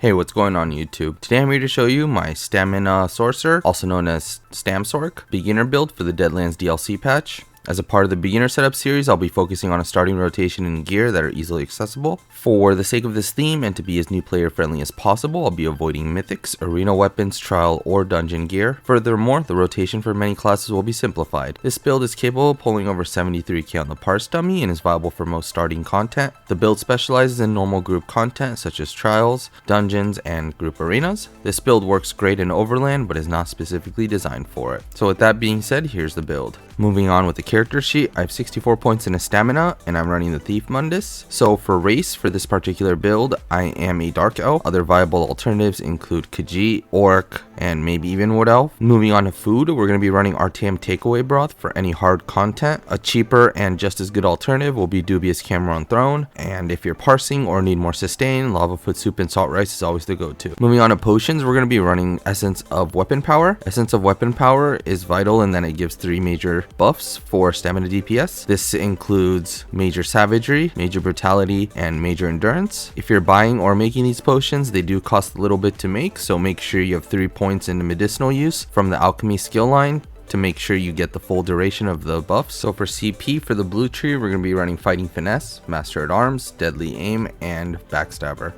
Hey, what's going on YouTube? Today I'm here to show you my Stamina Sorcerer, also known as Stamsorc, beginner build for the Deadlands DLC patch. As a part of the beginner setup series, I'll be focusing on a starting rotation and gear that are easily accessible. For the sake of this theme and to be as new player friendly as possible, I'll be avoiding mythics, arena weapons, trial, or dungeon gear. Furthermore, the rotation for many classes will be simplified. This build is capable of pulling over 73k on the parse dummy and is viable for most starting content. The build specializes in normal group content such as trials, dungeons, and group arenas. This build works great in overland but is not specifically designed for it. So with that being said, here's the build. Moving on with the character sheet, I have 64 points in a stamina and I'm running the Thief Mundus. So for race, for this particular build, I am a Dark Elf. Other viable alternatives include Khajiit, Orc, and maybe even Wood Elf. Moving on to food, we're going to be running RTM Takeaway Broth for any hard content. A cheaper and just as good alternative will be Dubious Cameron Throne. And if you're parsing or need more sustain, Lava Foot Soup and Salt Rice is always the go-to. Moving on to potions, we're going to be running Essence of Weapon Power. Essence of Weapon Power is vital and then it gives 3 major buffs for stamina DPS. This includes major savagery, major brutality, and major endurance. If you're buying or making these potions, they do cost a little bit to make, so make sure you have 3 points into medicinal use from the alchemy skill line to make sure you get the full duration of the buffs. So for CP, for the blue tree, we're going to be running Fighting Finesse, Master at Arms, Deadly Aim, and Backstabber.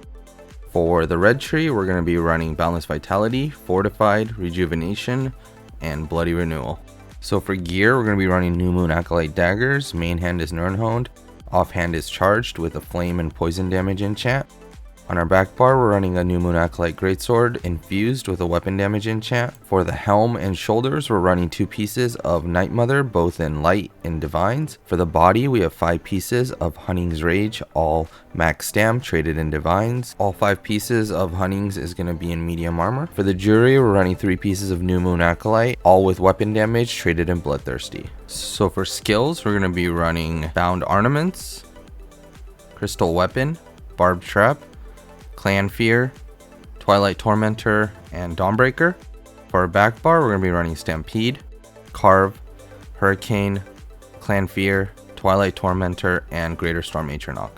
For the red tree, we're going to be running Boundless Vitality, Fortified, Rejuvenation, and Bloody Renewal. So for gear, we're going to be running New Moon Acolyte Daggers, main hand is Nirnhoned, offhand is charged with a flame and poison damage enchant. On our back bar, we're running a New Moon Acolyte Greatsword infused with a weapon damage enchant. For the helm and shoulders, we're running 2 pieces of Night Mother, both in light and divines. For the body, we have 5 pieces of Hunning's Rage, all max stam, traded in divines. All 5 pieces of Hunning's is going to be in medium armor. For the jewelry, we're running 3 pieces of New Moon Acolyte, all with weapon damage, traded in Bloodthirsty. So for skills, we're going to be running Bound Ornaments, Crystal Weapon, Barbed Trap, Clan Fear, Twilight Tormentor, and Dawnbreaker. For our back bar, we're going to be running Stampede, Carve, Hurricane, Clan Fear, Twilight Tormentor, and Greater Storm Atronach.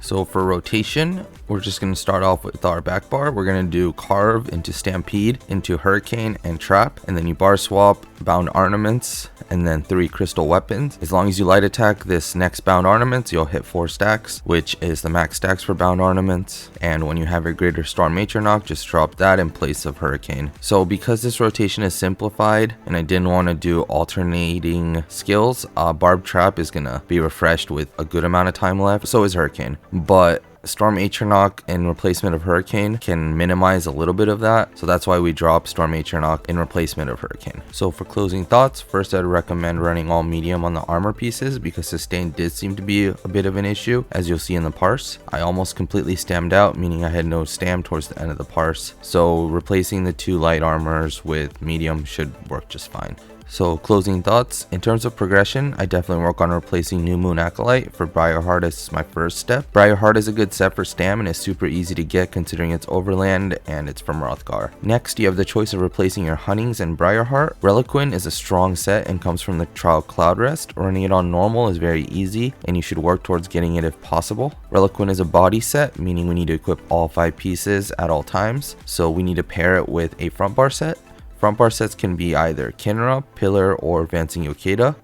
So for rotation, we're just going to start off with our back bar. We're going to do Carve into Stampede, into Hurricane, and Trap, and then you bar swap Bound Ornaments, and then 3 crystal weapons. As long as you light attack this next Bound Ornaments, you'll hit 4 stacks, which is the max stacks for Bound Ornaments. And when you have your Greater Storm Atronach, just drop that in place of Hurricane. So because this rotation is simplified, and I didn't want to do alternating skills, Barbed Trap is going to be refreshed with a good amount of time left, so is Hurricane. But Storm Atronach in replacement of Hurricane can minimize a little bit of that, so that's why we drop Storm Atronach in replacement of Hurricane. So for closing thoughts, first I'd recommend running all medium on the armor pieces because sustain did seem to be a bit of an issue, as you'll see in the parse. I almost completely stammed out, meaning I had no stam towards the end of the parse, so replacing the 2 light armors with medium should work just fine. So closing thoughts, in terms of progression, I definitely work on replacing New Moon Acolyte for Briarheart as my first step. Briarheart is a good set for stam and is super easy to get considering it's overland and it's from Hrothgar. Next, you have the choice of replacing your Hunnings and Briarheart. Reliquin is a strong set and comes from the Trial Cloud Rest. Running it on normal is very easy and you should work towards getting it if possible. Reliquin is a body set, meaning we need to equip all 5 pieces at all times, so we need to pair it with a front bar set. Front bar sets can be either Kinra, Pillar, or Advancing Yokeda.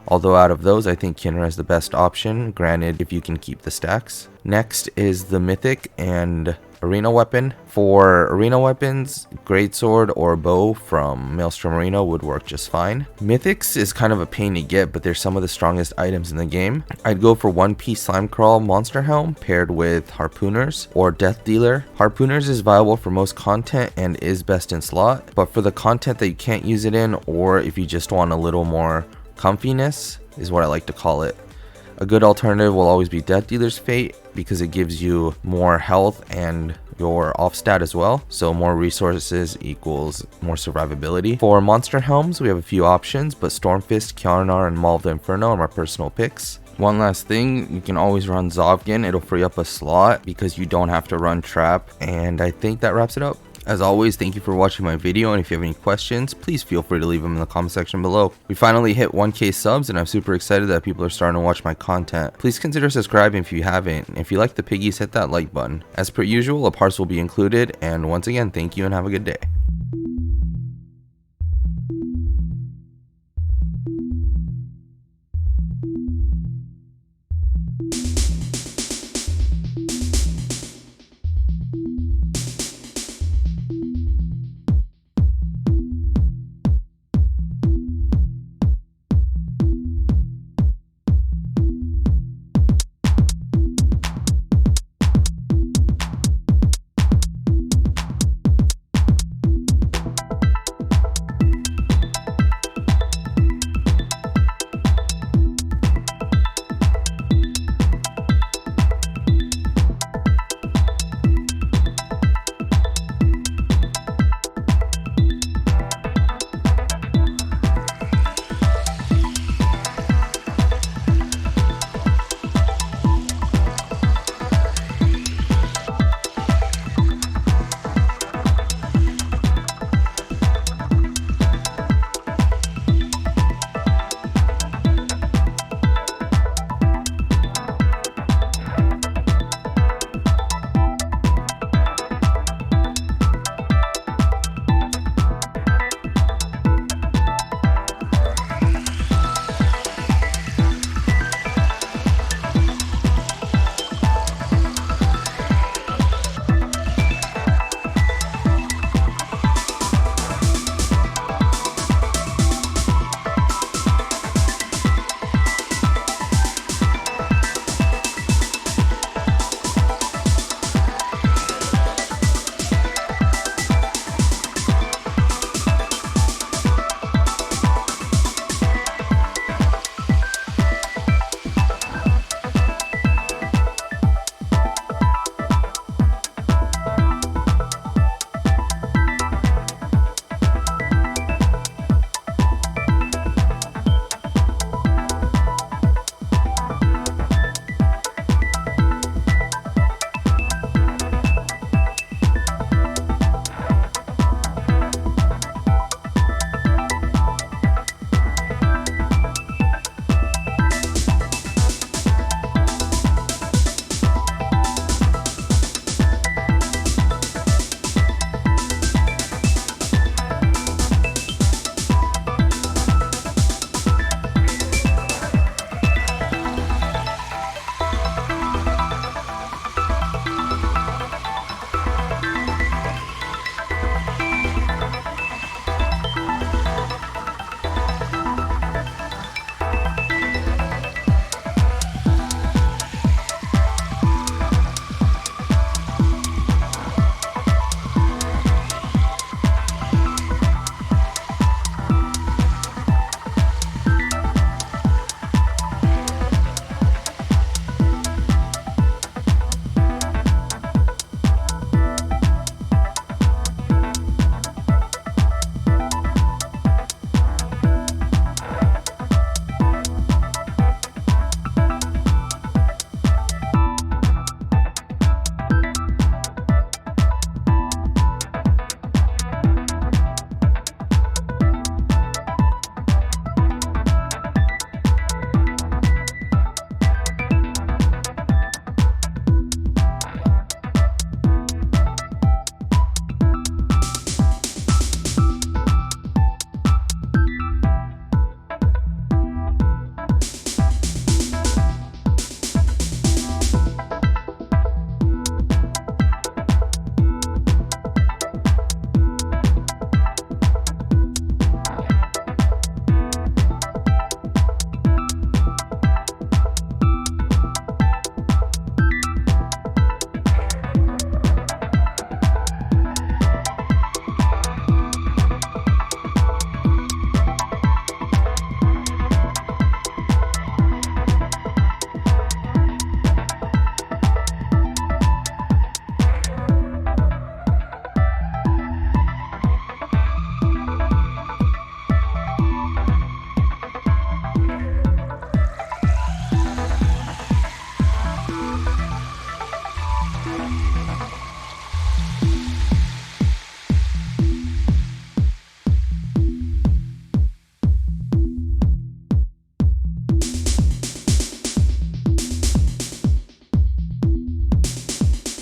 Although out of those, I think Kinra is the best option, granted if you can keep the stacks. Next is the Mythic and Arena Weapon. For Arena Weapons, Greatsword or Bow from Maelstrom Arena would work just fine. Mythics is kind of a pain to get, but they're some of the strongest items in the game. I'd go for 1-piece Slime Crawl Monster Helm paired with Harpooners or Death Dealer. Harpooners is viable for most content and is best in slot, but for the content that you can't use it in, or if you just want a little more comfiness, is what I like to call it. A good alternative will always be Death Dealer's Fate because it gives you more health and your off stat as well, so more resources equals more survivability. For monster helms, we have a few options, but Stormfist, Kjarnar, and Maul of the Inferno are my personal picks. One last thing, you can always run Zovgin, it'll free up a slot because you don't have to run Trap, and I think that wraps it up. As always, thank you for watching my video, and if you have any questions, please feel free to leave them in the comment section below. We finally hit 1K subs, and I'm super excited that people are starting to watch my content. Please consider subscribing if you haven't. If you like the piggies, hit that like button. As per usual, a parcel will be included, and once again, thank you and have a good day.